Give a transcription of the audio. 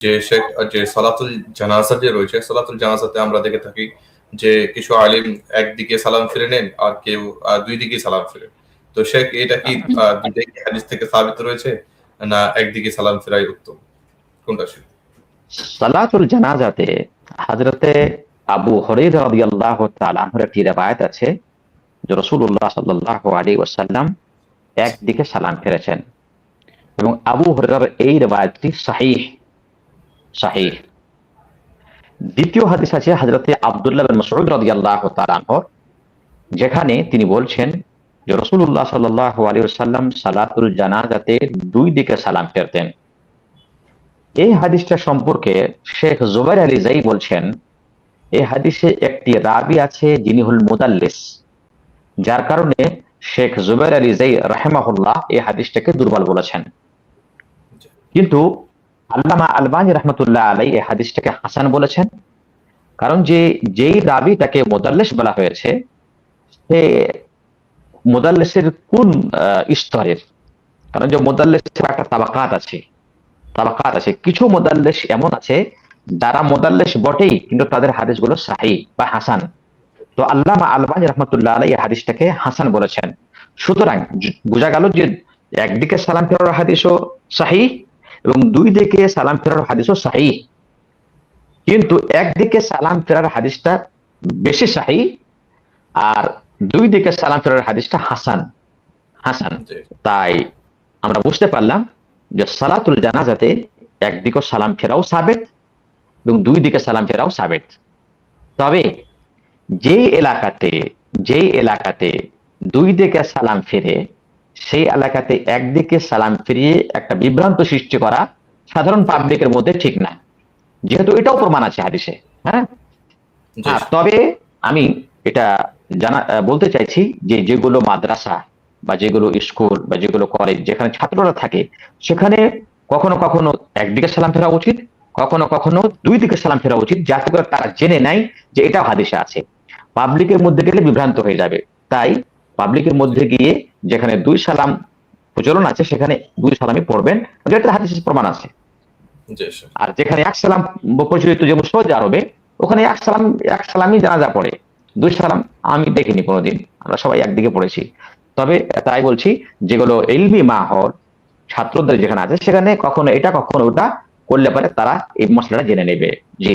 যে শেখ যে সালাতুল জানাজা যে রয়েছে, সালাতুল জানাজাতে আমরা দেখে থাকি যে কিছু আলিম একদিকে সালাম ফিরে নেন আর কেউ দুই দিকে সালাম ফিরে। তো শেখ এটা কি দুইটাই কি হাদিস থেকে সাবিত রয়েছে না একদিকে সালাম ফেরাই উত্তম? কোনটা শেখ? সালাতুল জানাজাতে হযরতে আবু হুরায়রা রাদিয়াল্লাহু তাআলা আনহুর একটি riwayat আছে যে রাসূলুল্লাহ সাল্লাল্লাহু আলাইহি ওয়াসাল্লাম একদিকে সালাম ফিরেছেন এবং আবু হুরায়রার এই riwayatটি সহিহ। দ্বিতীয় হাদিস আছে হযরতে আব্দুল্লাহ বিন মাসউদ রাদিয়াল্লাহু তাআলা আনহুর, যেখানে তিনি বলছেন যে রাসূলুল্লাহ সাল্লাল্লাহু আলাইহি ওয়াসাল্লাম সালাতুল জানাজাতে দুই দিকে সালাম ফিরতেন। এই হাদিসটা সম্পর্কে শেখ জুবাইর আলী জাই বলছেন, এই হাদিসে একটি রাবি আছে যিনি হল মুদাল্লিস, যার কারণে শেখ জুবাইর আলী জাই রাহিমাহুল্লাহ এই হাদিসটাকে দুর্বল বলেছেন। কিন্তু আল্লামা আলবানী রহমতুল্লাহ আলাইহি এই হাদিসটাকে হাসান বলেছেন, কারণ যেই রাবিটাকে মুদাল্লিস বলা হয়েছে সে মুদাল্লিসের কোন স্তরের, কারণ যে মুদাল্লিসের একটা তাবাকাত আছে। কিছু মুদাল্লিস এমন আছে যারা মুদাল্লিস বটেই কিন্তু তাদের হাদিসগুলো সহিহ বা হাসান। তো আল্লামা আলবানী রহমতুল্লাহ আলাইহি এই হাদিসটাকে হাসান বলেছেন। সুতরাং বোঝা গেল যে একদিকে সালাম ফেরার হাদিসও সহিহ এবং দুই দিকে সালাম ফেরার হাদিসও সহিহ, কিন্তু একদিকে সালাম ফেরার হাদিসটা বেশি সহিহ আর দুই দিকে সালাম ফেরার হাদিসটা হাসান। তাই আমরা বুঝতে পারলাম যে সালাতুল জানাজাতে একদিকে সালাম ফেরাও সাবেত এবং দুই দিকে সালাম ফেরাও সাবেত। তবে যেই এলাকাতে দুই দিকে সালাম ফিরে সেই এলাকাতে একদিকে সালাম ফিরিয়ে একটা বিভ্রান্ত সৃষ্টি করা সাধারণ পাবলিকের মধ্যে ঠিক না, যেহেতু এটাও প্রমাণ আছে হাদিসে। হ্যাঁ, তবে আমি এটা বলতে চাইছি যে যেগুলো মাদ্রাসা বা যেগুলো স্কুল বা যেগুলো কলেজ যেখানে ছাত্ররা থাকে সেখানে কখনো কখনো একদিকে সালাম ফেরা উচিত, কখনো কখনো দুই দিকে সালাম ফেরা উচিত, যাতে করে তারা জেনে নেয় যে এটা হাদিসে আছে। পাবলিকের মধ্যে গেলে বিভ্রান্ত হয়ে যাবে, তাই পাবলিকের মধ্যে গিয়ে যেখানে দুই সালাম প্রচলন আছে সেখানে দুই সালামই পড়বেন, যেটা হাদিসে প্রমাণ আছে। আর যেখানে এক সালাম প্রচলিত, যেমন সৌদি আরবে, ওখানে এক সালামই জানাজা পড়ে, দুই সালাম আমি দেখিনি কোনোদিন, আমরা সবাই একদিকে পড়েছি। তবে তাই বলছি, যেগুলো ইলমি মাহল ছাত্রদের যেখানে আছে সেখানে কখনো এটা কখনো ওটা করলে পারে তারা এই মশলাটা জেনে নেবে। জি।